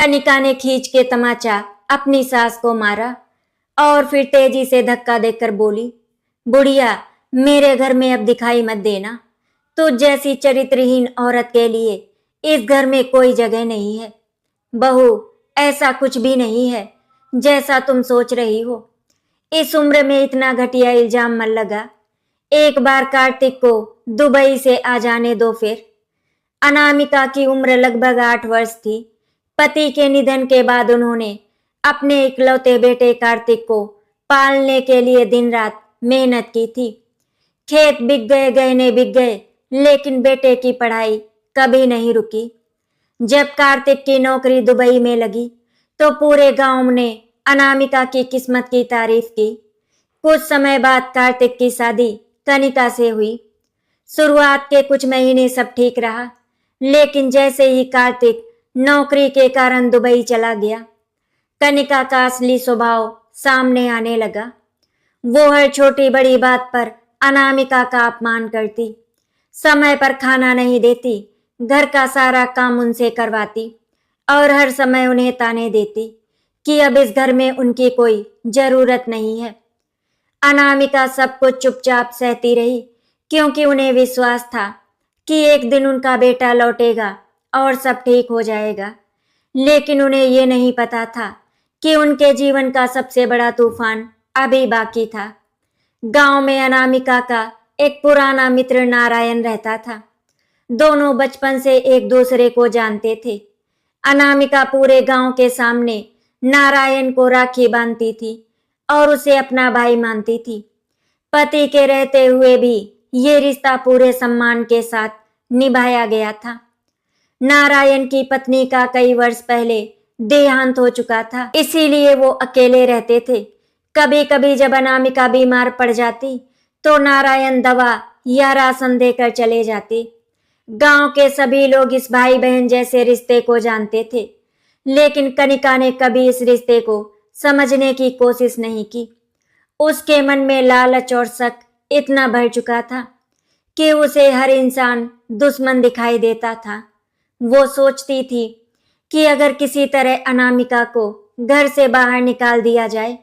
कनिका ने खींच के तमाचा अपनी सास को मारा और फिर तेजी से धक्का देकर बोली, बुढ़िया, मेरे घर में अब दिखाई मत देना। तुझ जैसी चरित्रहीन औरत के लिए इस घर में कोई जगह नहीं है। बहू, ऐसा कुछ भी नहीं है जैसा तुम सोच रही हो। इस उम्र में इतना घटिया इल्जाम मत लगा। एक बार कार्तिक को दुबई से आ जाने दो फिर। अनामिका की उम्र लगभग 8 वर्ष थी। पति के निधन के बाद उन्होंने अपने इकलौते बेटे कार्तिक को पालने के लिए दिन रात मेहनत की थी। खेत बिक गए, गहने बिक गए, लेकिन बेटे की पढ़ाई कभी नहीं रुकी। जब कार्तिक की नौकरी दुबई में लगी तो पूरे गांव ने अनामिका की किस्मत की तारीफ की। कुछ समय बाद कार्तिक की शादी कनिका से हुई। शुरुआत के कुछ महीने सब ठीक रहा, लेकिन जैसे ही कार्तिक नौकरी के कारण दुबई चला गया, कनिका का असली स्वभाव सामने आने लगा। वो हर छोटी बड़ी बात पर अनामिका का अपमान करती, समय पर खाना नहीं देती, घर का सारा काम उनसे करवाती और हर समय उन्हें ताने देती कि अब इस घर में उनकी कोई जरूरत नहीं है। अनामिका सब कुछ चुपचाप सहती रही, क्योंकि उन्हें विश्वास था कि एक दिन उनका बेटा लौटेगा और सब ठीक हो जाएगा। लेकिन उन्हें ये नहीं पता था कि उनके जीवन का सबसे बड़ा तूफान अभी बाकी था। गांव में अनामिका का एक पुराना मित्र नारायण रहता था। दोनों बचपन से एक दूसरे को जानते थे। अनामिका पूरे गांव के सामने नारायण को राखी बांधती थी और उसे अपना भाई मानती थी। पति के रहते हुए भी ये रिश्ता पूरे सम्मान के साथ निभाया गया था। नारायण की पत्नी का कई वर्ष पहले देहांत हो चुका था, इसीलिए वो अकेले रहते थे। कभी कभी जब अनामिका बीमार पड़ जाती तो नारायण दवा या राशन देकर चले जाते। गांव के सभी लोग इस भाई बहन जैसे रिश्ते को जानते थे, लेकिन कनिका ने कभी इस रिश्ते को समझने की कोशिश नहीं की। उसके मन में लालच और शक इतना भर चुका था कि उसे हर इंसान दुश्मन दिखाई देता था। वो सोचती थी कि अगर किसी तरह अनामिका को घर से बाहर निकाल दिया जाए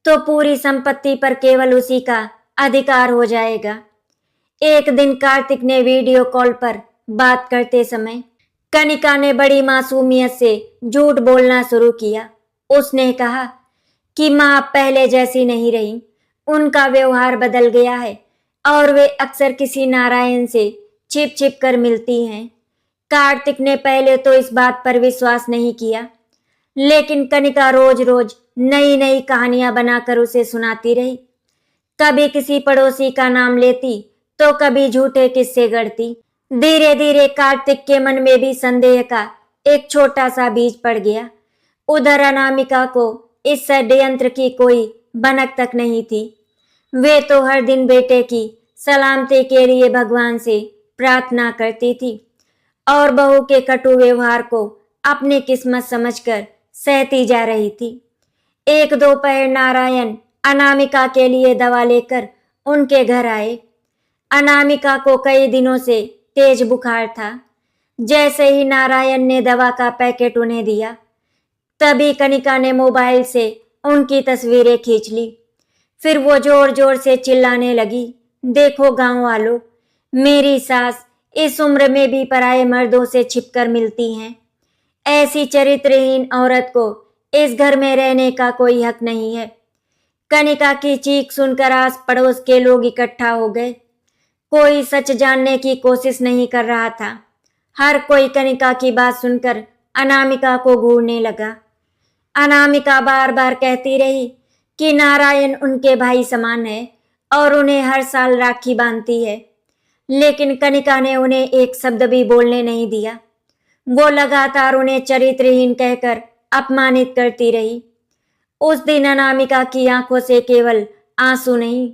तो पूरी संपत्ति पर केवल उसी का अधिकार हो जाएगा। एक दिन कार्तिक ने वीडियो कॉल पर बात करते समय कनिका ने बड़ी मासूमियत से झूठ बोलना शुरू किया। उसने कहा कि माँ अब पहले जैसी नहीं रही, उनका व्यवहार बदल गया है और वे अक्सर किसी नारायण से छिप छिप कर मिलती हैं। कार्तिक ने पहले तो इस बात पर विश्वास नहीं किया, लेकिन कनिका रोज रोज नई नई कहानियां बनाकर उसे सुनाती रही। कभी किसी पड़ोसी का नाम लेती तो कभी झूठे किस्से गढ़ती। धीरे धीरे कार्तिक के मन में भी संदेह का एक छोटा सा बीज पड़ गया। उधर अनामिका को इस षड्यंत्र की कोई भनक तक नहीं थी। वे तो हर दिन बेटे की सलामती के लिए भगवान से प्रार्थना करती थी और बहू के कटु व्यवहार को अपनी किस्मत समझकर सहती जा रही थी। एक दोपहर नारायण अनामिका के लिए दवा लेकर उनके घर आए। अनामिका को कई दिनों से तेज बुखार था। जैसे ही नारायण ने दवा का पैकेट उन्हें दिया, तभी कनिका ने मोबाइल से उनकी तस्वीरें खींच ली। फिर वो जोर जोर से चिल्लाने लगी, देखो गांव वालों, मेरी सास इस उम्र में भी पराये मर्दों से छिपकर मिलती हैं। ऐसी चरित्रहीन औरत को इस घर में रहने का कोई हक नहीं है। कनिका की चीख सुनकर आस पड़ोस के लोग इकट्ठा हो गए। कोई सच जानने की कोशिश नहीं कर रहा था। हर कोई कनिका की बात सुनकर अनामिका को घूरने लगा। अनामिका बार बार कहती रही कि नारायण उनके भाई समान है और उन्हें हर साल राखी बांधती है, लेकिन कनिका ने उन्हें एक शब्द भी बोलने नहीं दिया। वो लगातार उन्हें चरित्रहीन कहकर अपमानित करती रही। उस दिन अनामिका की आंखों से केवल आंसू नहीं,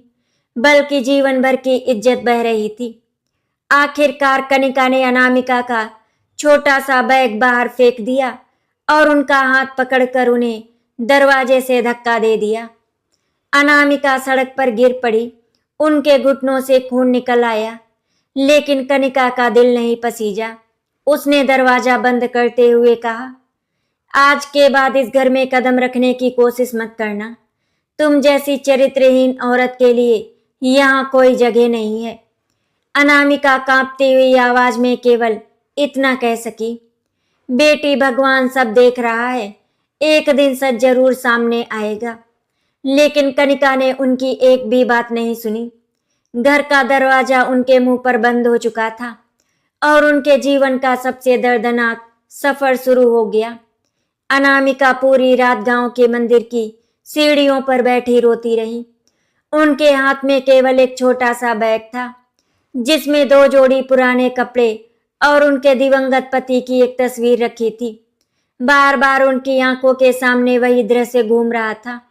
बल्कि जीवन भर की इज्जत बह रही थी। आखिरकार कनिका ने अनामिका का छोटा सा बैग बाहर फेंक दिया और उनका हाथ पकड़कर उन्हें दरवाजे से धक्का दे दिया। अनामिका सड़क पर गिर पड़ी। उनके घुटनों से खून निकल आया, लेकिन कनिका का दिल नहीं पसीजा। उसने दरवाजा बंद करते हुए कहा, आज के बाद इस घर में कदम रखने की कोशिश मत करना। तुम जैसी चरित्रहीन औरत के लिए यहाँ कोई जगह नहीं है। अनामिका कांपती हुई आवाज में केवल इतना कह सकी। बेटी, भगवान सब देख रहा है, एक दिन सच जरूर सामने आएगा। लेकिन कनिका ने उनकी एक भी बात नहीं सुनी। घर का दरवाजा उनके मुंह पर बंद हो चुका था और उनके जीवन का सबसे दर्दनाक सफर शुरू हो गया। अनामिका पूरी रात गांव के मंदिर की सीढ़ियों पर बैठी रोती रही। उनके हाथ में केवल एक छोटा सा बैग था जिसमें 2 जोड़ी पुराने कपड़े और उनके दिवंगत पति की एक तस्वीर रखी थी। बार बार उनकी आंखों के सामने वही दृश्य घूम रहा था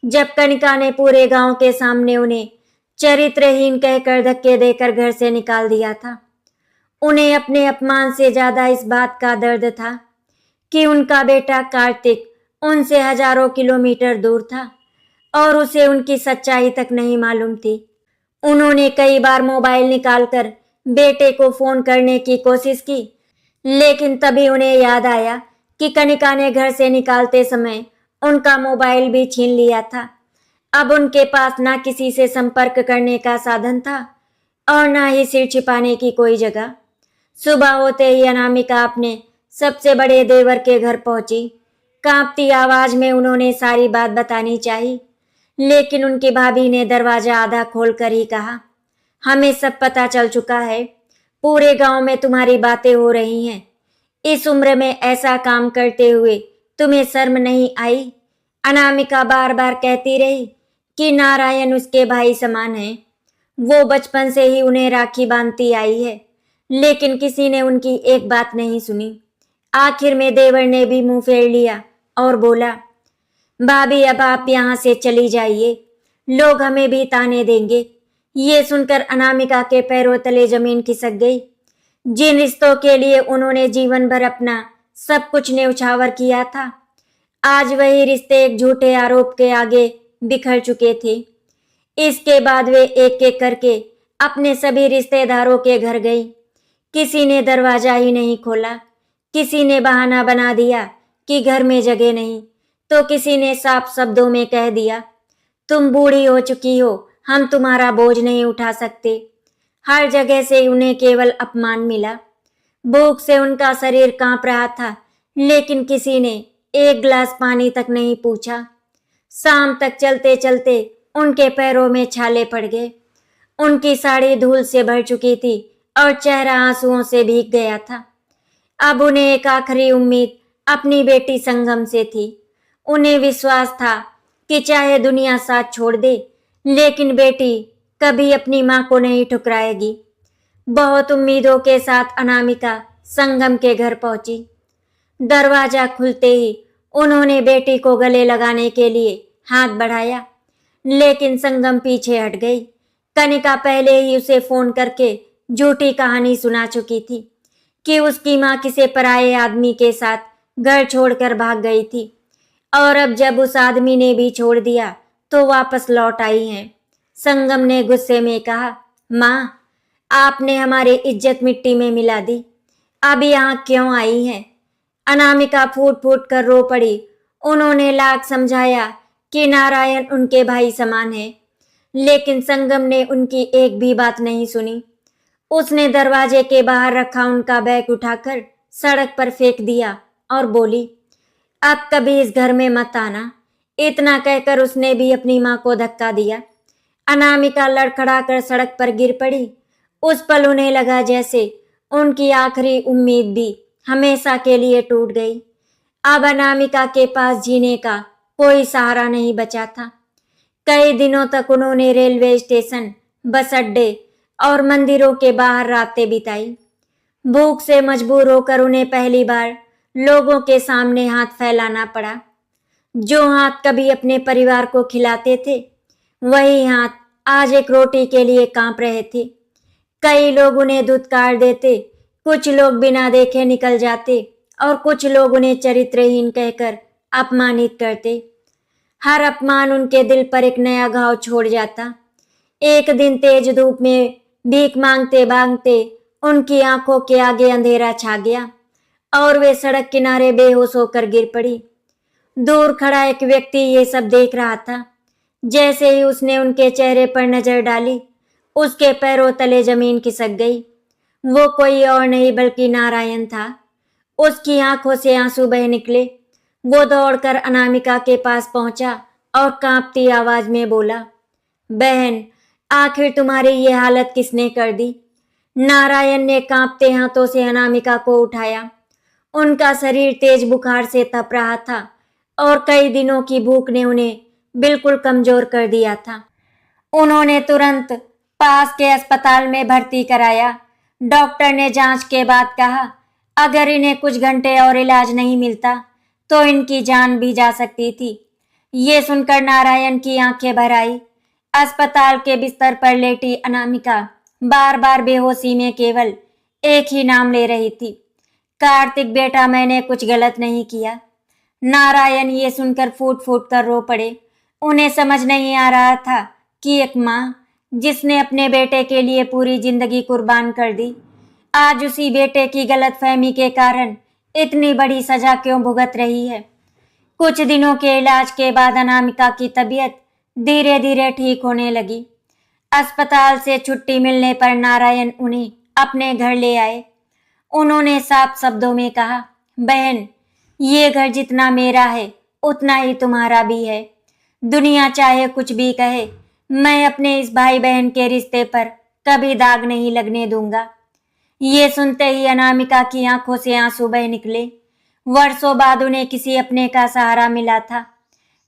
जब कनिका ने पूरे गांव के सामने उन्हें चरित्रहीन कहकर धक्के देकर घर से निकाल दिया था। उन्हें अपने अपमान से ज्यादा इस बात का दर्द था कि उनका बेटा कार्तिक उनसे हजारों किलोमीटर दूर था और उसे उनकी सच्चाई तक नहीं मालूम थी। उन्होंने कई बार मोबाइल निकालकर बेटे को फोन करने की कोशिश की, लेकिन तभी उन्हें याद आया कि कनिका ने घर से निकालते समय उनका मोबाइल भी छीन लिया था। अब उनके पास ना किसी से संपर्क करने का साधन था और ना ही सिर छिपाने की कोई जगह। सुबह होते ही अनामिका अपने सबसे बड़े देवर के घर पहुंची। कांपती आवाज में उन्होंने सारी बात बतानी चाहिए, लेकिन उनकी भाभी ने दरवाजा आधा खोलकर ही कहा, हमें सब पता चल चुका है। पूरे गांव में तुम्हारी बातें हो रही हैं। इस उम्र में ऐसा काम करते हुए तुम्हें शर्म नहीं आई? अनामिका बार बार कहती रही कि नारायण उसके भाई समान है। वो बचपन से ही उन्हें राखी बांधती आई है, लेकिन किसी ने उनकी एक बात नहीं सुनी। आखिर में देवर ने भी मुंह फेर लिया और बोला, भाभी अब आप यहाँ से चली जाइए, लोग हमें भी ताने देंगे। ये सुनकर अनामिका के पैरों तले जमीन खिसक गई। जिन रिश्तों के लिए उन्होंने जीवन भर अपना सब कुछ न्यौछावर किया था, आज वही रिश्ते एक झूठे आरोप के आगे बिखर चुके थे। इसके बाद वे एक एक करके अपने सभी रिश्तेदारों के घर गई। किसी ने दरवाजा ही नहीं खोला, किसी ने बहाना बना दिया कि घर में जगह नहीं, तो किसी ने साफ शब्दों में कह दिया, तुम बूढ़ी हो चुकी हो, हम तुम्हारा बोझ नहीं उठा सकते। हर जगह से उन्हें केवल अपमान मिला। भूख से उनका शरीर कांप रहा था, लेकिन किसी ने एक गिलास पानी तक नहीं पूछा। शाम तक चलते चलते उनके पैरों में छाले पड़ गए। उनकी साड़ी धूल से भर चुकी थी और चेहरा आंसुओं से भीग गया था। अब उन्हें एक आखिरी उम्मीद अपनी बेटी संगम से थी। उन्हें विश्वास था कि चाहे दुनिया साथ छोड़ दे, लेकिन बेटी कभी अपनी मां को नहीं ठुकराएगी। बहुत उम्मीदों के साथ अनामिका संगम के घर पहुंची। दरवाजा खुलते ही उन्होंने बेटी को गले लगाने के लिए हाथ बढ़ाया, लेकिन संगम पीछे हट गई। कनिका पहले ही उसे फोन करके झूठी कहानी सुना चुकी थी कि उसकी मां किसी पराये आदमी के साथ घर छोड़कर भाग गई थी और अब जब उस आदमी ने भी छोड़ दिया तो वापस लौट आई हैं। संगम ने गुस्से में कहा, मां, आपने हमारी इज्जत मिट्टी में मिला दी। अब यहाँ क्यों आई हैं? अनामिका फूट फूट कर रो पड़ी। उन्होंने लाख समझाया कि नारायण उनके भाई समान है, लेकिन संगम ने उनकी एक भी बात नहीं सुनी। उसने दरवाजे के बाहर रखा उनका बैग उठाकर सड़क पर फेंक दिया और बोली, अब कभी इस घर में मत आना। इतना कहकर उसने भी अपनी मां को धक्का दिया। अनामिका लड़खड़ाकर सड़क पर गिर पड़ी। उस पल उन्हें लगा जैसे उनकी आखिरी उम्मीद भी हमेशा के लिए टूट गई। अब अनामिका के पास जीने का कोई सहारा नहीं बचा था। कई दिनों तक उन्होंने रेलवे स्टेशन, बस अड्डे और मंदिरों के बाहर रातें बिताई। भूख से मजबूर होकर उन्हें पहली बार लोगों के सामने हाथ फैलाना पड़ा। जो हाथ कभी अपने परिवार को खिलाते थे, वही हाथ आज एक रोटी के लिए कांप रहे थे। कई लोग उन्हें धुतकार देते, कुछ लोग बिना देखे निकल जाते और कुछ लोग उन्हें चरित्रहीन कहकर अपमानित करते। हर अपमान उनके दिल पर एक नया घाव छोड़ जाता। एक दिन तेज धूप में भीख मांगते मांगते उनकी आंखों के आगे अंधेरा छा गया और वे सड़क किनारे बेहोश होकर गिर पड़ी। दूर खड़ा एक व्यक्ति ये सब देख रहा था। जैसे ही उसने उनके चेहरे पर नजर डाली, उसके पैरों तले जमीन खिसक गई। वो कोई और नहीं बल्कि नारायण था। उसकी आंखों से आंसू बह निकले। वो दौड़कर अनामिका के पास पहुंचा और कांपती आवाज में बोला, बहन, आखिर तुम्हारी ये हालत किसने कर दी? नारायण ने कांपते हाथों से अनामिका को उठाया। उनका शरीर तेज बुखार से तप रहा था और कई दिनों की भूख ने उन्हें बिल्कुल कमजोर कर दिया था। उन्होंने तुरंत पास के अस्पताल में भर्ती कराया। डॉक्टर ने जांच के बाद कहा, अगर इन्हें कुछ घंटे और इलाज नहीं मिलता तो इनकी जान भी जा सकती थी। ये सुनकर नारायण की आंखें भर आई। अस्पताल के बिस्तर पर लेटी अनामिका बार बार बेहोशी में केवल एक ही नाम ले रही थी, कार्तिक बेटा, मैंने कुछ गलत नहीं किया। नारायण ये सुनकर फूट फूट कर रो पड़े। उन्हें समझ नहीं आ रहा था कि एक माँ जिसने अपने बेटे के लिए पूरी जिंदगी कुर्बान कर दी, आज उसी बेटे की गलतफहमी के कारण इतनी बड़ी सजा क्यों भुगत रही है। कुछ दिनों के इलाज के बाद अनामिका की तबीयत धीरे धीरे ठीक होने लगी। अस्पताल से छुट्टी मिलने पर नारायण उन्हें अपने घर ले आए। उन्होंने साफ शब्दों में कहा, बहन, ये घर जितना मेरा है उतना ही तुम्हारा भी है। दुनिया चाहे कुछ भी कहे, मैं अपने इस भाई बहन के रिश्ते पर कभी दाग नहीं लगने दूंगा। ये सुनते ही अनामिका की आंखों से आंसू बह निकले। वर्षों बाद उन्हें किसी अपने का सहारा मिला था।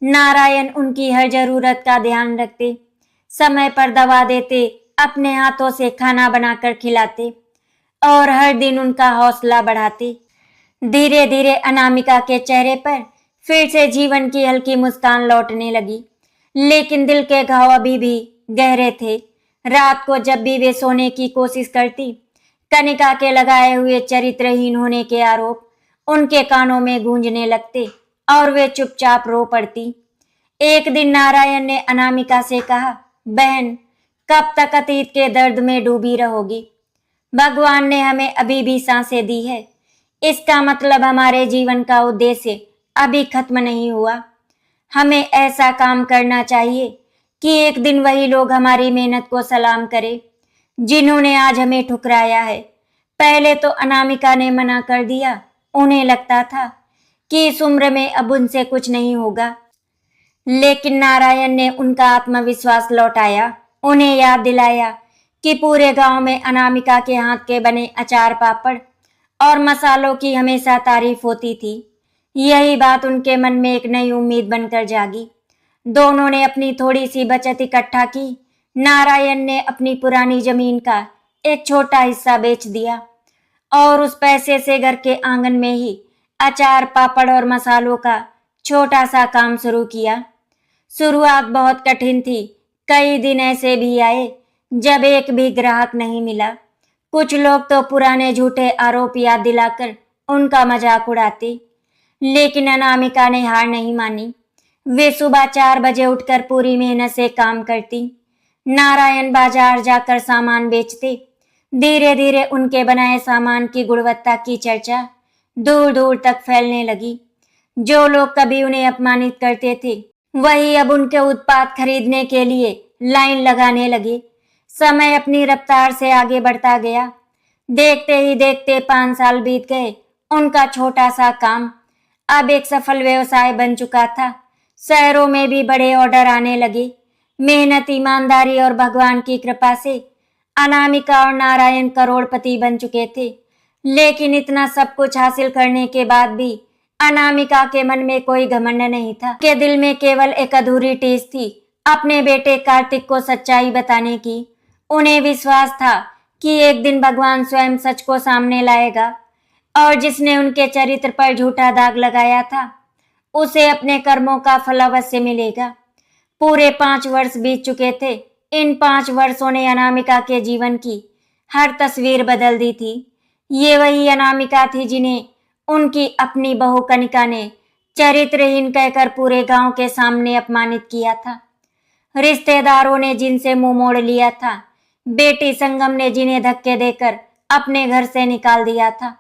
नारायण उनकी हर जरूरत का ध्यान रखते, समय पर दवा देते, अपने हाथों से खाना बनाकर खिलाते और हर दिन उनका हौसला बढ़ाते। धीरे धीरे अनामिका के चेहरे पर फिर से जीवन की हल्की मुस्कान लौटने लगी, लेकिन दिल के घाव अभी भी गहरे थे। रात को जब भी वे सोने की कोशिश करती, कनिका के लगाए हुए चरित्रहीन होने के आरोप उनके कानों में गूंजने लगते और वे चुपचाप रो पड़ती। एक दिन नारायण ने अनामिका से कहा, बहन, कब तक अतीत के दर्द में डूबी रहोगी? भगवान ने हमें अभी भी सांसें दी है, इसका मतलब हमारे जीवन का उद्देश्य अभी खत्म नहीं हुआ। हमें ऐसा काम करना चाहिए कि एक दिन वही लोग हमारी मेहनत को सलाम करें जिन्होंने आज हमें ठुकराया है। पहले तो अनामिका ने मना कर दिया। उन्हें लगता था कि इस उम्र में अब उनसे कुछ नहीं होगा, लेकिन नारायण ने उनका आत्मविश्वास लौटाया। उन्हें याद दिलाया कि पूरे गांव में अनामिका के हाथ के बने अचार, पापड़ और मसालों की हमेशा तारीफ होती थी। यही बात उनके मन में एक नई उम्मीद बनकर जागी। दोनों ने अपनी थोड़ी सी बचत इकट्ठा की। नारायण ने अपनी पुरानी जमीन का एक छोटा हिस्सा बेच दिया और उस पैसे से घर के आंगन में ही अचार, पापड़ और मसालों का छोटा सा काम शुरू किया। शुरुआत बहुत कठिन थी। कई दिन ऐसे भी आए जब एक भी ग्राहक नहीं मिला। कुछ लोग तो पुराने झूठे आरोप याद दिलाकर उनका मजाक उड़ाते, लेकिन अनामिका ने हार नहीं मानी। वे सुबह 4 बजे उठकर पूरी मेहनत से काम करती। नारायण बाजार जाकर सामान बेचते। धीरे धीरे उनके बनाए सामान की गुणवत्ता की चर्चा दूर दूर तक फैलने लगी। जो लोग कभी उन्हें अपमानित करते थे, वही अब उनके उत्पाद खरीदने के लिए लाइन लगाने लगे। समय अपनी रफ्तार से आगे बढ़ता गया। देखते ही देखते 5 साल बीत गए। उनका छोटा सा काम अब एक सफल व्यवसाय बन चुका था। शहरों में भी बड़े ऑर्डर आने लगे। मेहनत, ईमानदारी और भगवान की कृपा से अनामिका और नारायण करोड़पति बन चुके थे। लेकिन इतना सब कुछ हासिल करने के बाद भी अनामिका के मन में कोई घमंड नहीं था। के दिल में केवल एक अधूरी टीस थी, अपने बेटे कार्तिक को सच्चाई बताने की। उन्हें विश्वास था कि एक दिन भगवान स्वयं सच को सामने लाएगा और जिसने उनके चरित्र पर झूठा दाग लगाया था, उसे अपने कर्मों का फल अवश्य मिलेगा। पूरे 5 वर्ष बीत चुके थे। इन 5 वर्षों ने अनामिका के जीवन की हर तस्वीर बदल दी थी। ये वही अनामिका थी जिन्हें उनकी अपनी बहू कनिका ने चरित्रहीन कहकर पूरे गांव के सामने अपमानित किया था। रिश्तेदारों ने जिनसे मुंह मोड़ लिया था, बेटी संगम ने जिन्हें धक्के देकर अपने घर से निकाल दिया था,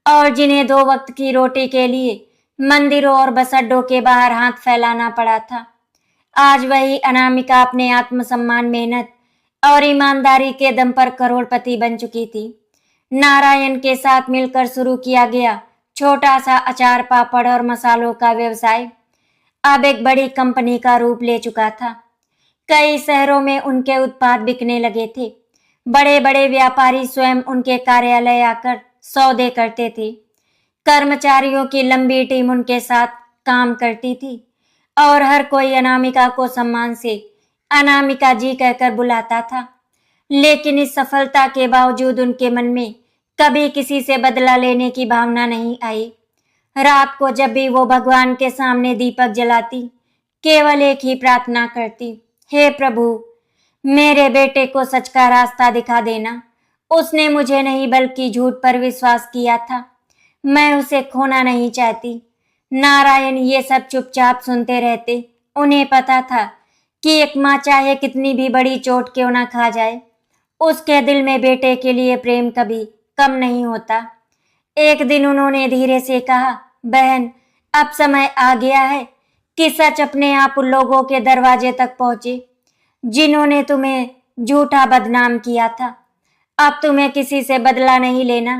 और जिन्हें 2 वक्त की रोटी के लिए मंदिरों और बस अड्डों के बाहर हाथ फैलाना पड़ा था, आज वही अनामिका अपने आत्मसम्मान, मेहनत और ईमानदारी के दम पर करोड़पति बन चुकी थी। नारायण के साथ मिलकर शुरू किया गया छोटा सा अचार, पापड़ और मसालों का व्यवसाय अब एक बड़ी कंपनी का रूप ले चुका था। कई शहरों में उनके उत्पाद बिकने लगे थे। बड़े बड़े व्यापारी स्वयं उनके कार्यालय आकर सौदे करते थे। कर्मचारियों की लंबी टीम उनके साथ काम करती थी और हर कोई अनामिका को सम्मान से अनामिका जी कहकर बुलाता था। लेकिन इस सफलता के बावजूद उनके मन में कभी किसी से बदला लेने की भावना नहीं आई। रात को जब भी वो भगवान के सामने दीपक जलाती, केवल एक ही प्रार्थना करती, हे प्रभु, मेरे बेटे को सच का रास्ता दिखा देना। उसने मुझे नहीं बल्कि झूठ पर विश्वास किया था। मैं उसे खोना नहीं चाहती। नारायण ये सब चुपचाप सुनते रहते। उन्हें पता था कि एक माँ चाहे कितनी भी बड़ी चोट क्यों ना खा जाए, उसके दिल में बेटे के लिए प्रेम कभी कम नहीं होता। एक दिन उन्होंने धीरे से कहा, बहन, अब समय आ गया है कि सच अपने आप उन लोगों के दरवाजे तक पहुंचे जिन्होंने तुम्हें झूठा बदनाम किया था। अब तुम्हें किसी से बदला नहीं लेना,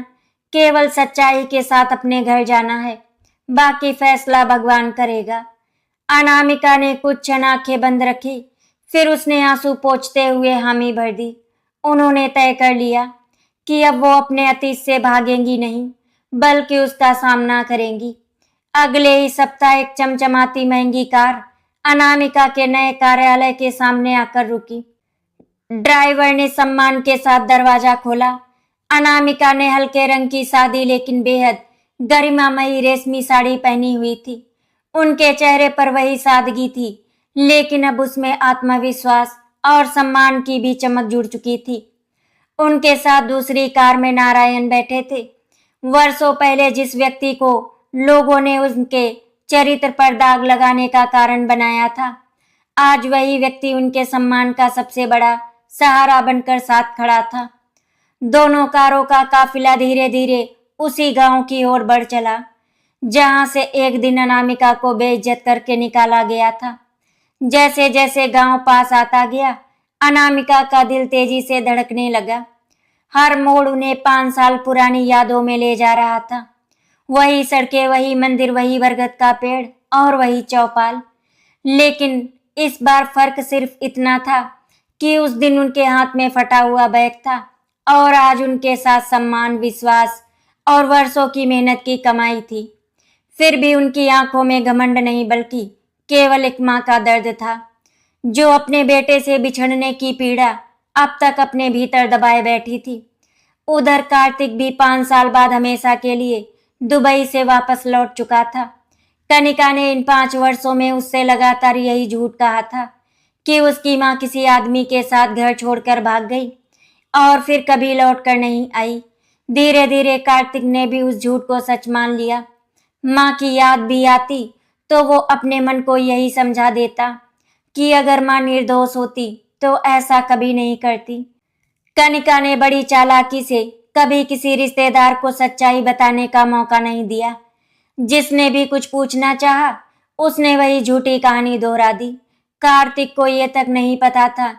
केवल सच्चाई के साथ अपने घर जाना है। बाकी फैसला भगवान करेगा। अनामिका ने कुछ क्षण आंखें बंद रखी, फिर उसने आंसू पोंछते हुए हामी भर दी। उन्होंने तय कर लिया कि अब वो अपने अतीत से भागेंगी नहीं, बल्कि उसका सामना करेंगी। अगले ही सप्ताह एक चमचमाती महंगी कार अनामिका के नए कार्यालय के सामने आकर रुकी। ड्राइवर ने सम्मान के साथ दरवाजा खोला। अनामिका ने हल्के रंग की सादी लेकिन बेहद गरिमामयी रेशमी साड़ी पहनी हुई थी। उनके चेहरे पर वही सादगी थी, लेकिन अब उसमें आत्मविश्वास और सम्मान की भी चमक जुड़ चुकी थी। उनके साथ दूसरी कार में नारायण बैठे थे। वर्षों पहले जिस व्यक्ति को लोगों ने उनके चरित्र पर दाग लगाने का कारण बनाया था, आज वही व्यक्ति उनके सम्मान का सबसे बड़ा सहारा बनकर साथ खड़ा था। दोनों कारों का काफिला धीरे धीरे उसी गांव की ओर बढ़ चला, जहां से एक दिन अनामिका को बेइज्जत करके निकाला गया था। जैसे जैसे गांव पास आता गया, अनामिका का दिल तेजी से धड़कने लगा। हर मोड़ उन्हें 5 साल पुरानी यादों में ले जा रहा था। वही सड़कें, वही मंदिर, वही बरगद का पेड़ और वही चौपाल। लेकिन इस बार फर्क सिर्फ इतना था कि उस दिन उनके हाथ में फटा हुआ बैग था और आज उनके साथ सम्मान, विश्वास और वर्षों की मेहनत की कमाई थी। फिर भी उनकी आंखों में घमंड नहीं, बल्कि केवल एक माँ का दर्द था, जो अपने बेटे से बिछड़ने की पीड़ा अब तक अपने भीतर दबाए बैठी थी। उधर कार्तिक भी 5 साल बाद हमेशा के लिए दुबई से वापस लौट चुका था। कनिका ने इन 5 वर्षों में उससे लगातार यही झूठ कहा था कि उसकी माँ किसी आदमी के साथ घर छोड़कर भाग गई और फिर कभी लौट कर नहीं आई। धीरे धीरे कार्तिक ने भी उस झूठ को सच मान लिया। माँ की याद भी आती तो वो अपने मन को यही समझा देता कि अगर माँ निर्दोष होती तो ऐसा कभी नहीं करती। कनिका ने बड़ी चालाकी से कभी किसी रिश्तेदार को सच्चाई बताने का मौका नहीं दिया। जिसने भी कुछ पूछना चाहा, उसने वही झूठी कहानी दोहरा दी। कार्तिक को ये तक नहीं पता था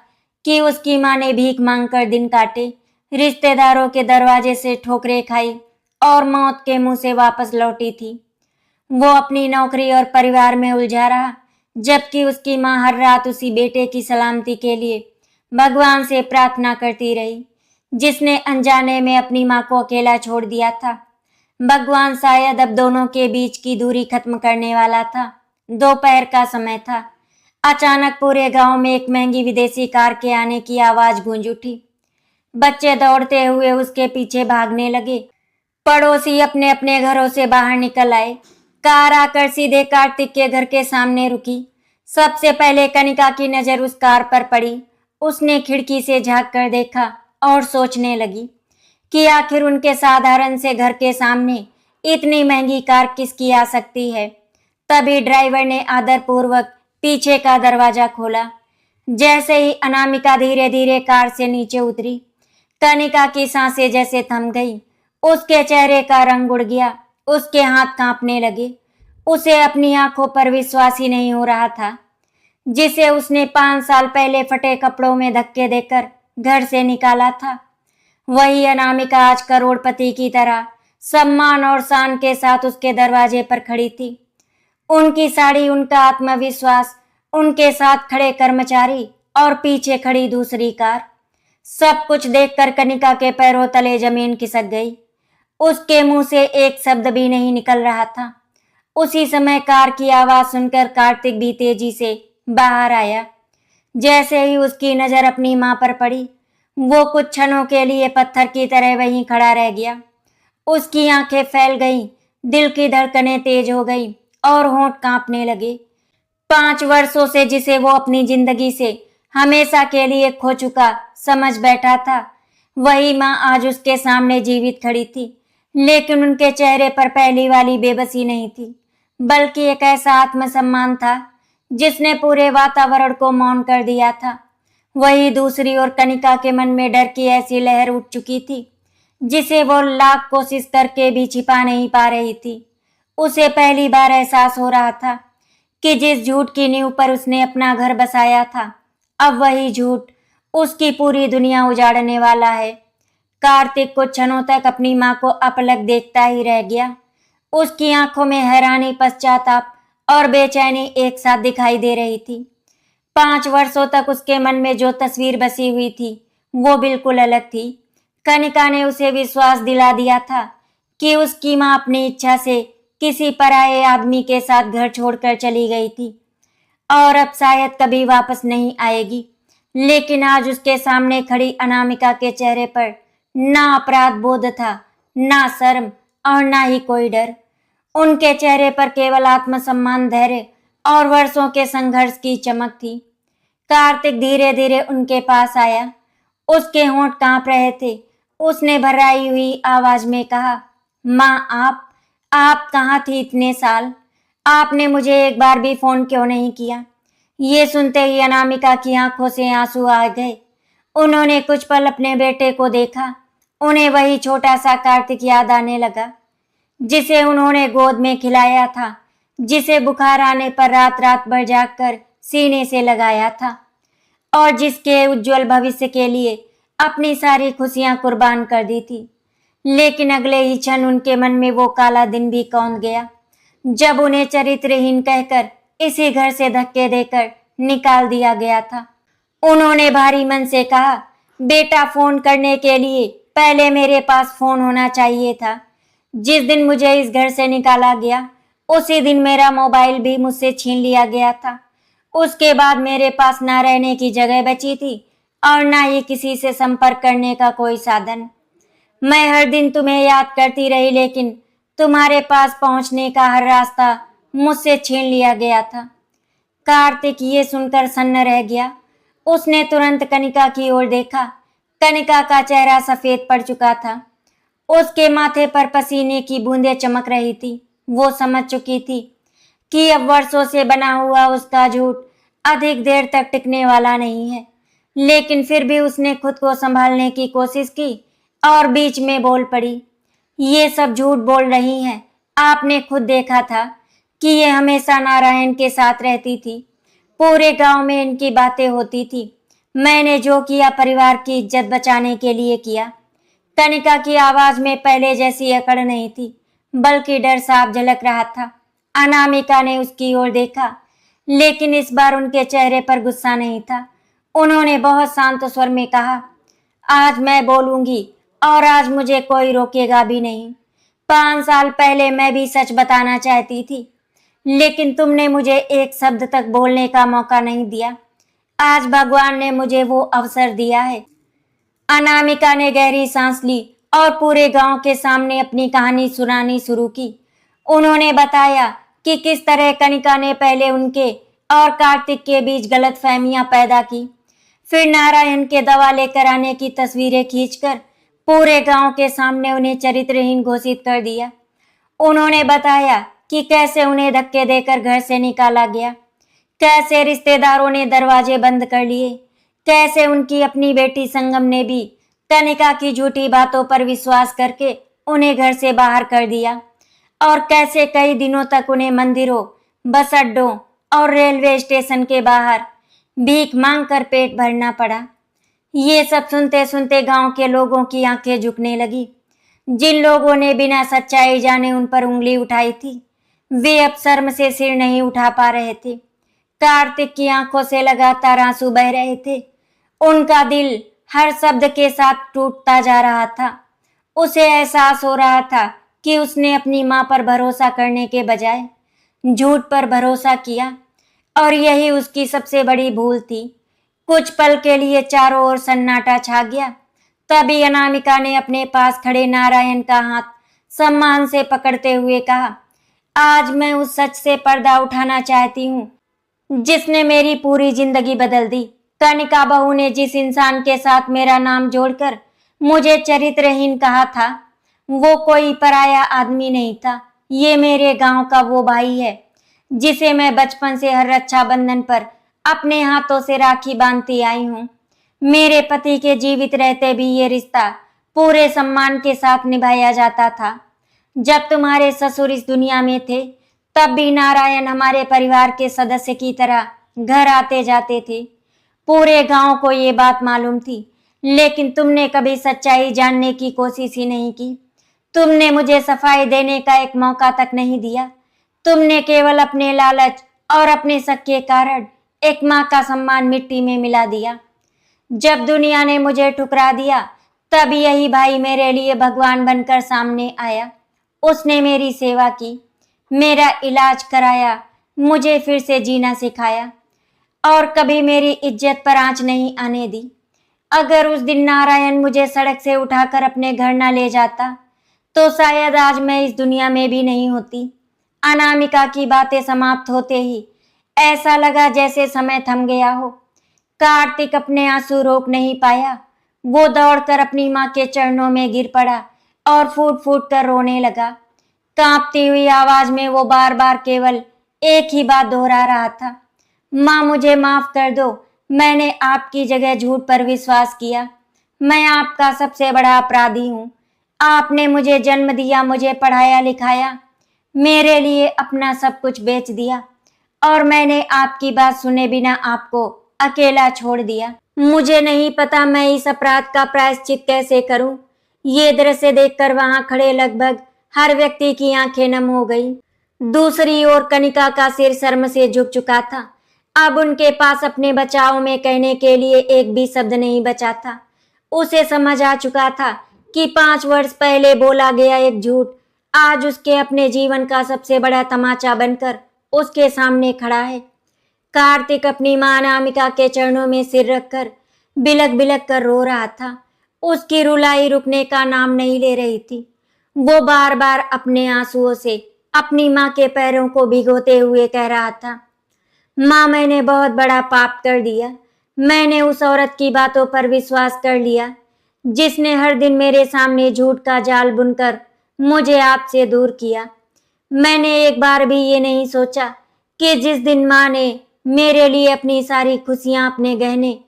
कि उसकी माँ ने भीख मांगकर दिन काटे, रिश्तेदारों के दरवाजे से ठोकरें खाई और मौत के मुंह से वापस लौटी थी। वो अपनी नौकरी और परिवार में उलझा रहा, जबकि उसकी माँ हर रात उसी बेटे की सलामती के लिए भगवान से प्रार्थना करती रही, जिसने अनजाने में अपनी माँ को अकेला छोड़ दिया था। भगवान शायद अब दोनों के बीच की दूरी खत्म करने वाला था। दोपहर का समय था। अचानक पूरे गांव में एक महंगी विदेशी कार के आने की आवाज गूंज उठी। बच्चे दौड़ते हुए उसके पीछे भागने लगे। पड़ोसी अपने अपने घरों से बाहर निकल आए। कार आकर सीधे कार्तिक के घर के सामने रुकी। सबसे पहले कनिका की नजर उस कार पर पड़ी। उसने खिड़की से झांक कर देखा और सोचने लगी कि आखिर उनके साधारण से घर के सामने इतनी महंगी कार किसकी आ सकती है। तभी ड्राइवर ने आदरपूर्वक पीछे का दरवाजा खोला। जैसे ही अनामिका धीरे धीरे कार से नीचे उतरी, कनिका की सांसें जैसे थम गई। उसके चेहरे का रंग उड़ गया, उसके हाथ कांपने लगे। उसे अपनी आंखों पर विश्वास ही नहीं हो रहा था। जिसे उसने 5 साल पहले फटे कपड़ों में धक्के देकर घर से निकाला था, वही अनामिका आज करोड़पति की तरह सम्मान और शान के साथ उसके दरवाजे पर खड़ी थी। उनकी साड़ी, उनका आत्मविश्वास, उनके साथ खड़े कर्मचारी और पीछे खड़ी दूसरी कार, सब कुछ देखकर कनिका के पैरों तले जमीन खिसक गई। उसके मुंह से एक शब्द भी नहीं निकल रहा था। उसी समय कार की आवाज सुनकर कार्तिक भी तेजी से बाहर आया। जैसे ही उसकी नजर अपनी मां पर पड़ी, वो कुछ क्षणों के लिए पत्थर की तरह वहीं खड़ा रह गया। उसकी आंखें फैल गईं, दिल की धड़कनें तेज हो गई और होंठ कांपने लगे। 5 वर्षों से जिसे वो अपनी जिंदगी से हमेशा के लिए खो चुका समझ बैठा था, वही मां आज उसके सामने जीवित खड़ी थी। लेकिन उनके चेहरे पर पहली वाली बेबसी नहीं थी, बल्कि एक ऐसा आत्मसम्मान था जिसने पूरे वातावरण को मौन कर दिया था। वही दूसरी ओर कनिका के मन में डर की ऐसी लहर उठ चुकी थी जिसे वो लाख कोशिश करके भी छिपा नहीं पा रही थी। उसे पहली बार एहसास हो रहा था कि जिस झूठ की नींव पर उसने अपना घर बसाया था, अब वही झूठ उसकी पूरी दुनिया उजाड़ने वाला है। कार्तिक कुछ क्षणों तक अपनी मां को अपलक देखता ही रह गया। उसकी आंखों में हैरानी, पश्चाताप और बेचैनी एक साथ दिखाई दे रही थी। 5 वर्षों तक उसके मन में जो तस्वीर बसी हुई थी, वो बिल्कुल अलग थी। कनिका ने उसे विश्वास दिला दिया था कि उसकी मां अपनी इच्छा से किसी पराये आदमी के साथ घर छोड़कर चली गई थी और अब शायद कभी वापस नहीं आएगी। लेकिन आज उसके सामने खड़ी अनामिका के चेहरे पर ना अपराध बोध था, ना शर्म और ना ही कोई डर। उनके चेहरे पर केवल आत्मसम्मान, धैर्य और वर्षों के संघर्ष की चमक थी। कार्तिक धीरे धीरे उनके पास आया। उसके होंठ कांप रहे थे। उसने भर्राई हुई आवाज में कहा, मां, आप कहाँ थी इतने साल? आपने मुझे एक बार भी फोन क्यों नहीं किया? ये सुनते ही अनामिका की आंखों से आंसू आ गए। उन्होंने कुछ पल अपने बेटे को देखा। उन्हें वही छोटा सा कार्तिक याद आने लगा जिसे उन्होंने गोद में खिलाया था, जिसे बुखार आने पर रात रात भर जागकर सीने से लगाया था और जिसके उज्जवल भविष्य के लिए अपनी सारी खुशियां कुर्बान कर दी थी। लेकिन अगले ही क्षण उनके मन में वो काला दिन भी कौंध गया जब उन्हें चरित्रहीन कहकर इसी घर से धक्के देकर निकाल दिया गया था। उन्होंने भारी मन से कहा, बेटा, फोन करने के लिए पहले मेरे पास फोन होना चाहिए था। जिस दिन मुझे इस घर से निकाला गया, उसी दिन मेरा मोबाइल भी मुझसे छीन लिया गया था। उसके बाद मेरे पास ना रहने की जगह बची थी और ना ही किसी से संपर्क करने का कोई साधन। मैं हर दिन तुम्हें याद करती रही, लेकिन तुम्हारे पास पहुंचने का हर रास्ता मुझसे छीन लिया गया था। कार्तिक ये सुनकर सन्न रह गया। उसने तुरंत कनिका की ओर देखा। कनिका का चेहरा सफेद पड़ चुका था। उसके माथे पर पसीने की बूंदें चमक रही थी। वो समझ चुकी थी कि अब वर्षों से बना हुआ उसका झूठ अधिक देर तक टिकने वाला नहीं है। लेकिन फिर भी उसने खुद को संभालने की कोशिश की और बीच में बोल पड़ी, ये सब झूठ बोल रही हैं। आपने खुद देखा था कि ये हमेशा नारायण के साथ रहती थी। पूरे गांव में इनकी बातें होती थी। मैंने जो किया परिवार की इज्जत बचाने के लिए किया। कनिका की आवाज में पहले जैसी अकड़ नहीं थी, बल्कि डर साफ झलक रहा था। अनामिका ने उसकी ओर देखा, लेकिन इस बार उनके चेहरे पर गुस्सा नहीं था। उन्होंने बहुत शांत स्वर में कहा, आज मैं बोलूंगी और आज मुझे कोई रोकेगा भी नहीं। 5 साल पहले मैं भी सच बताना चाहती थी, लेकिन तुमने मुझे एक शब्द तक बोलने का मौका नहीं दिया। आज भगवान ने मुझे वो अवसर दिया है। अनामिका ने गहरी सांस ली और पूरे गांव के सामने अपनी कहानी सुनानी शुरू की। उन्होंने बताया कि किस तरह कनिका ने पहले उनके और कार्तिक के बीच गलतफहमियां पैदा की, फिर नारायण के दवा लेकर आने की तस्वीरें खींचकर पूरे गांव के सामने उन्हें चरित्रहीन घोषित कर दिया। उन्होंने बताया कि कैसे उन्हें धक्के देकर घर से निकाला गया, कैसे रिश्तेदारों ने दरवाजे बंद कर लिए, कैसे उनकी अपनी बेटी संगम ने भी कनिका की झूठी बातों पर विश्वास करके उन्हें घर से बाहर कर दिया और कैसे कई दिनों तक उन्हें मंदिरों, बस अड्डों और रेलवे स्टेशन के बाहर भीख मांगकर पेट भरना पड़ा। ये सब सुनते सुनते गांव के लोगों की आंखें झुकने लगी। जिन लोगों ने बिना सच्चाई जाने उन पर उंगली उठाई थी, वे अब शर्म से सिर नहीं उठा पा रहे थे। कार्तिक की आंखों से लगातार आंसू बह रहे थे। उनका दिल हर शब्द के साथ टूटता जा रहा था। उसे एहसास हो रहा था कि उसने अपनी मां पर भरोसा करने के बजाय झूठ पर भरोसा किया और यही उसकी सबसे बड़ी भूल थी। कुछ पल के लिए चारों ओर सन्नाटा छा गया। तभी अनामिका ने अपने पास खड़े नारायण का हाथ सम्मान से पकड़ते हुए कहा, आज मैं उस सच से पर्दा उठाना चाहती हूँ जिसने मेरी पूरी जिंदगी बदल दी। कनिका बहू ने जिस इंसान के साथ मेरा नाम जोड़कर मुझे चरित्रहीन कहा था, वो कोई पराया आदमी नहीं था। ये मेरे गांव का वो भाई है जिसे मैं बचपन से हर रक्षाबंधन पर अपने हाथों से राखी बांधती आई हूँ। मेरे पति के जीवित रहते भी ये रिश्ता पूरे सम्मान के साथ निभाया जाता था। जब तुम्हारे ससुर इस दुनिया में थे, तब भी नारायण हमारे परिवार के सदस्य की तरह घर आते जाते थे। पूरे गांव को ये बात मालूम थी, लेकिन तुमने कभी सच्चाई जानने की कोशिश ही नहीं की। तुमने मुझे सफाई देने का एक मौका तक नहीं दिया। तुमने केवल अपने लालच और अपने शक के कारण एक माँ का सम्मान मिट्टी में मिला दिया। जब दुनिया ने मुझे ठुकरा दिया, तब यही भाई मेरे लिए भगवान बनकर सामने आया। उसने मेरी सेवा की, मेरा इलाज कराया, मुझे फिर से जीना सिखाया और कभी मेरी इज्जत पर आंच नहीं आने दी। अगर उस दिन नारायण मुझे सड़क से उठाकर अपने घर न ले जाता, तो शायद आज मैं इस दुनिया में भी नहीं होती। अनामिका की बातें समाप्त होते ही ऐसा लगा जैसे समय थम गया हो। कार्तिक अपने आंसू रोक नहीं पाया। वो दौड़कर अपनी माँ के चरणों में गिर पड़ा और फूट फूट कर रोने लगा। कांपती हुई आवाज में वो बार बार केवल एक ही बात दोहरा रहा था, माँ मुझे माफ कर दो, मैंने आपकी जगह झूठ पर विश्वास किया। मैं आपका सबसे बड़ा अपराधी हूँ। आपने मुझे जन्म दिया, मुझे पढ़ाया लिखाया, मेरे लिए अपना सब कुछ बेच दिया और मैंने आपकी बात सुने बिना आपको अकेला छोड़ दिया। मुझे नहीं पता मैं इस अपराध का प्रायश्चित कैसे करूं। ये दृश्य देखकर वहां खड़े लगभग हर व्यक्ति की आंखें नम हो गई। दूसरी ओर कनिका का सिर शर्म से झुक चुका था। अब उनके पास अपने बचाव में कहने के लिए एक भी शब्द नहीं बचा था। उसे समझ आ चुका था कि 5 वर्ष पहले बोला गया एक झूठ आज उसके अपने जीवन का सबसे बड़ा तमाचा बनकर उसके सामने खड़ा है। कार्तिक अपनी मां अनामिका के चरणों में सिर रखकर बिलक बिलक कर रो रहा था। उसकी रुलाई रुकने का नाम नहीं ले रही थी। वो बार बार अपने आंसुओं से अपनी मां के पैरों को भिगोते हुए कह रहा था, मां मैंने बहुत बड़ा पाप कर दिया। मैंने उस औरत की बातों पर विश्वास कर लिया जिसने हर दिन मेरे सामने झूठ का जाल बुनकर मुझे आपसे दूर किया। मैंने एक बार भी ये नहीं सोचा कि जिस दिन माँ ने मेरे लिए अपनी सारी खुशियां, अपने गहने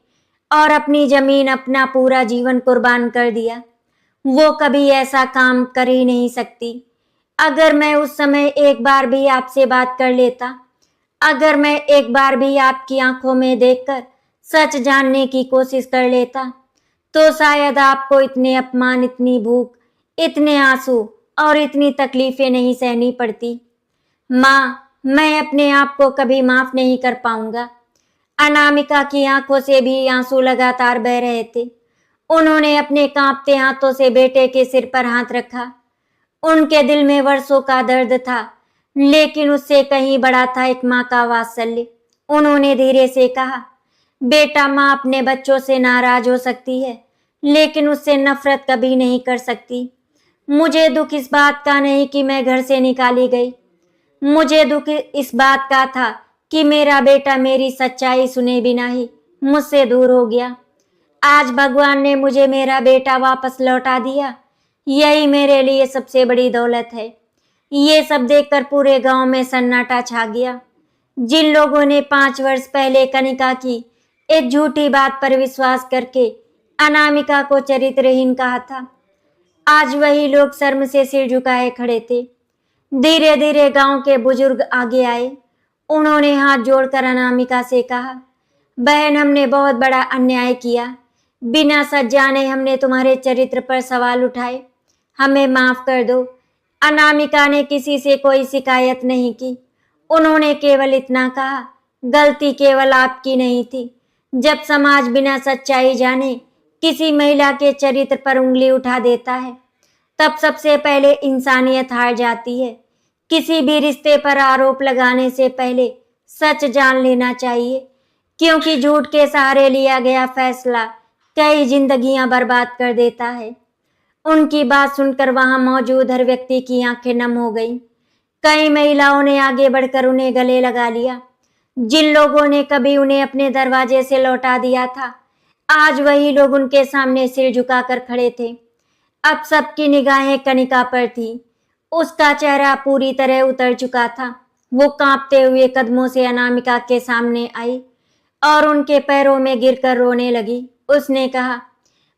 और अपनी जमीन, अपना पूरा जीवन कुर्बान कर दिया, वो कभी ऐसा काम कर ही नहीं सकती। अगर मैं उस समय एक बार भी आपसे बात कर लेता, अगर मैं एक बार भी आपकी आंखों में देखकर सच जानने की कोशिश कर लेता, तो शायद आपको इतने अपमान, इतनी भूख, इतने आंसू और इतनी तकलीफें नहीं सहनी पड़ती। माँ, मैं अपने आप को कभी माफ नहीं कर पाऊंगा। अनामिका की आंखों से भी आंसू लगातार बह रहे थे। उन्होंने अपने कांपते हाथों से बेटे के सिर पर हाथ रखा। उनके दिल में वर्षों का दर्द था, लेकिन उससे कहीं बड़ा था एक माँ का वात्सल्य। उन्होंने धीरे से कहा, बेटा, माँ अपने बच्चों से नाराज हो सकती है, लेकिन उससे नफरत कभी नहीं कर सकती। मुझे दुख इस बात का नहीं कि मैं घर से निकाली गई। मुझे दुख इस बात का था कि मेरा बेटा मेरी सच्चाई सुने बिना ही मुझसे दूर हो गया। आज भगवान ने मुझे मेरा बेटा वापस लौटा दिया। यही मेरे लिए सबसे बड़ी दौलत है। ये सब देखकर पूरे गांव में सन्नाटा छा गया। जिन लोगों ने 5 वर्ष पहले कनिका की एक झूठी बात पर विश्वास करके अनामिका को चरित्रहीन कहा था, आज वही लोग शर्म से सिर झुकाए खड़े थे। धीरे धीरे गांव के बुजुर्ग आगे आए। उन्होंने हाथ जोड़कर अनामिका से कहा, बहन, हमने बहुत बड़ा अन्याय किया। बिना सच जाने हमने तुम्हारे चरित्र पर सवाल उठाए। हमें माफ कर दो। अनामिका ने किसी से कोई शिकायत नहीं की। उन्होंने केवल इतना कहा, गलती केवल आपकी नहीं थी। जब समाज बिना सच्चाई जाने किसी महिला के चरित्र पर उंगली उठा देता है, तब सबसे पहले इंसानियत हार जाती है। किसी भी रिश्ते पर आरोप लगाने से पहले सच जान लेना चाहिए, क्योंकि झूठ के सहारे लिया गया फैसला कई जिंदगियां बर्बाद कर देता है। उनकी बात सुनकर वहां मौजूद हर व्यक्ति की आंखें नम हो गईं। कई महिलाओं ने आगे बढ़कर उन्हें गले लगा लिया। जिन लोगों ने कभी उन्हें अपने दरवाजे से लौटा दिया था, आज वही लोग उनके सामने सिर झुकाकर खड़े थे। अब सबकी निगाहें कनिका पर थी। उसका चेहरा पूरी तरह उतर चुका था। वो कांपते हुए कदमों से अनामिका के सामने आई और उनके पैरों में गिरकर रोने लगी। उसने कहा,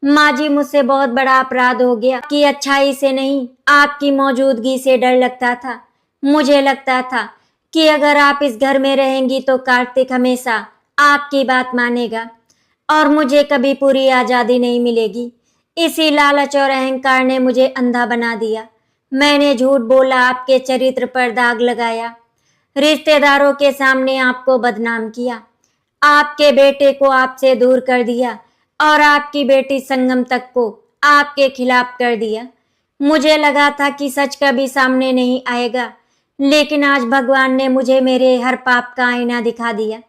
माँ जी, मुझसे बहुत बड़ा अपराध हो गया। कि अच्छाई से नहीं, आपकी मौजूदगी से डर लगता था। मुझे लगता था कि अगर आप इस घर में रहेंगी तो कार्तिक हमेशा आपकी बात मानेगा और मुझे कभी पूरी आजादी नहीं मिलेगी। इसी लालच और अहंकार ने मुझे अंधा बना दिया। मैंने झूठ बोला, आपके चरित्र पर दाग लगाया, रिश्तेदारों के सामने आपको बदनाम किया, आपके बेटे को आपसे दूर कर दिया और आपकी बेटी संगम तक को आपके खिलाफ कर दिया। मुझे लगा था कि सच कभी सामने नहीं आएगा, लेकिन आज भगवान ने मुझे मेरे हर पाप का आईना दिखा दिया।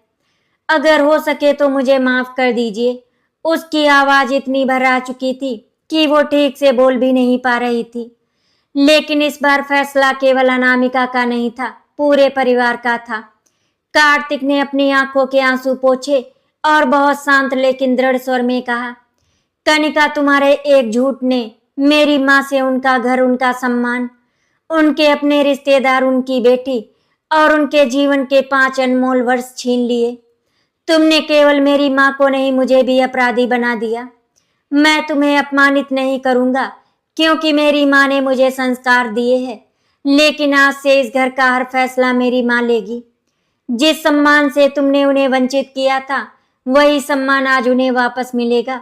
अगर हो सके तो मुझे माफ कर दीजिए। उसकी आवाज इतनी भर आ चुकी थी कि वो ठीक से बोल भी नहीं पा रही थी। लेकिन इस बार फैसला केवल अनामिका का नहीं था, पूरे परिवार का था। कार्तिक ने अपनी आंखों के आंसू पोंछे और बहुत शांत लेकिन दृढ़ स्वर में कहा, कनिका, तुम्हारे एक झूठ ने मेरी माँ से उनका घर, उनका सम्मान, उनके अपने रिश्तेदार, उनकी बेटी और उनके जीवन के 5 अनमोल वर्ष छीन लिए। तुमने केवल मेरी माँ को नहीं, मुझे भी अपराधी बना दिया। मैं तुम्हें अपमानित नहीं करूंगा, क्योंकि मेरी माँ ने मुझे संस्कार दिए हैं, लेकिन आज से इस घर का हर फैसला मेरी माँ लेगी। जिस सम्मान से तुमने उन्हें वंचित किया था, वही सम्मान आज उन्हें वापस मिलेगा।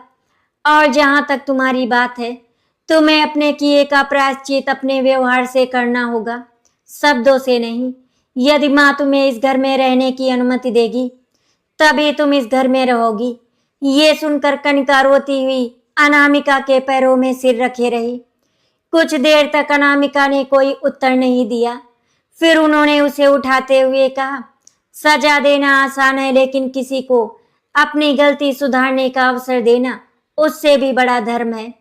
और जहां तक तुम्हारी बात है, तुम्हें अपने किए का प्रायश्चित अपने व्यवहार से करना होगा, शब्दों से नहीं। यदि माँ तुम्हें इस घर में रहने की अनुमति देगी, तभी तुम इस घर में रहोगी। ये सुनकर कनिका रोती हुई अनामिका के पैरों में सिर रखे रही। कुछ देर तक अनामिका ने कोई उत्तर नहीं दिया। फिर उन्होंने उसे उठाते हुए कहा, सजा देना आसान है, लेकिन किसी को अपनी गलती सुधारने का अवसर देना उससे भी बड़ा धर्म है।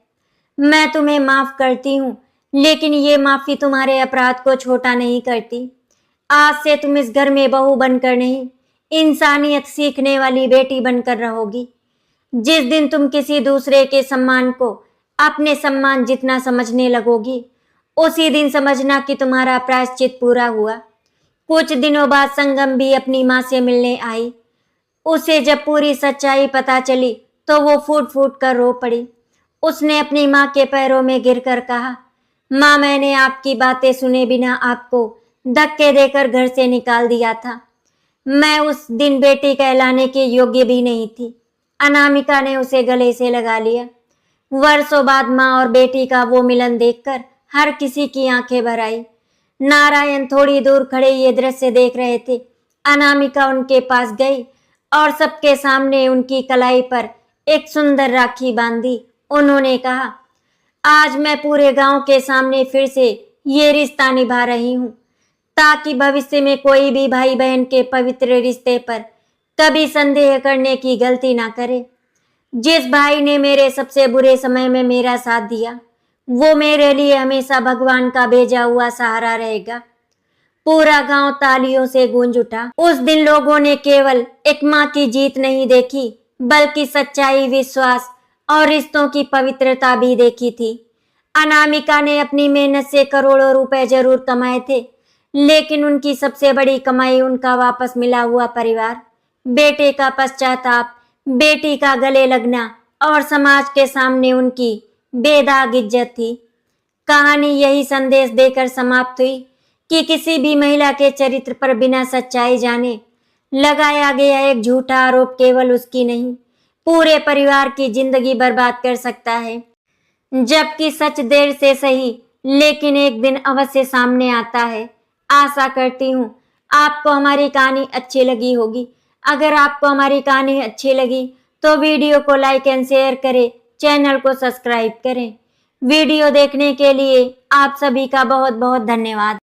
मैं तुम्हें माफ करती हूँ, लेकिन ये माफी तुम्हारे अपराध को छोटा नहीं करती। आज से तुम इस घर में बहू बनकर नहीं, इंसानियत सीखने वाली बेटी बनकर रहोगी। जिस दिन तुम किसी दूसरे के सम्मान को अपने सम्मान जितना समझने लगोगी, उसी दिन समझना कि तुम्हारा प्रायश्चित पूरा हुआ। कुछ दिनों बाद संगम भी अपनी माँ से मिलने आई। उसे जब पूरी सच्चाई पता चली तो वो फूट फूट कर रो पड़ी। उसने अपनी माँ के पैरों में गिरकर कहा, माँ, मैंने आपकी बातें सुने बिना आपको धक्के देकर घर से निकाल दिया था। मैं उस दिन बेटी कहलाने के योग्य भी नहीं थी। अनामिका ने उसे गले से लगा लिया। वर्षों बाद माँ और बेटी का वो मिलन देखकर हर किसी की आंखें भर आई। नारायण थोड़ी दूर खड़े ये दृश्य देख रहे थे। अनामिका उनके पास गई और सबके सामने उनकी कलाई पर एक सुंदर राखी बांधी। उन्होंने कहा, आज मैं पूरे गांव के सामने फिर से ये रिश्ता निभा रही हूँ, ताकि भविष्य में कोई भी भाई बहन के पवित्र रिश्ते पर कभी संदेह करने की गलती ना करे। जिस भाई ने मेरे सबसे बुरे समय में मेरा साथ दिया, वो मेरे लिए हमेशा भगवान का भेजा हुआ सहारा रहेगा। पूरा गांव तालियों से गूंज उठा। उस दिन लोगों ने केवल एक माँ की जीत नहीं देखी, बल्कि सच्चाई, विश्वास और रिश्तों की पवित्रता भी देखी थी। अनामिका ने अपनी मेहनत से करोड़ों रुपए जरूर कमाए थे, लेकिन उनकी सबसे बड़ी कमाई उनका वापस मिला हुआ परिवार, बेटे का पश्चाताप, बेटी का गले लगना और समाज के सामने उनकी बेदाग इज्जत थी। कहानी यही संदेश देकर समाप्त हुई कि किसी भी महिला के चरित्र पर बिना सच्चाई जाने लगाया गया एक झूठा आरोप केवल उसकी नहीं, पूरे परिवार की जिंदगी बर्बाद कर सकता है। जबकि सच देर से सही, लेकिन एक दिन अवश्य सामने आता है। आशा करती हूँ आपको हमारी कहानी अच्छी लगी होगी। अगर आपको हमारी कहानी अच्छी लगी तो वीडियो को लाइक एंड शेयर करें, चैनल को सब्सक्राइब करें। वीडियो देखने के लिए आप सभी का बहुत बहुत धन्यवाद।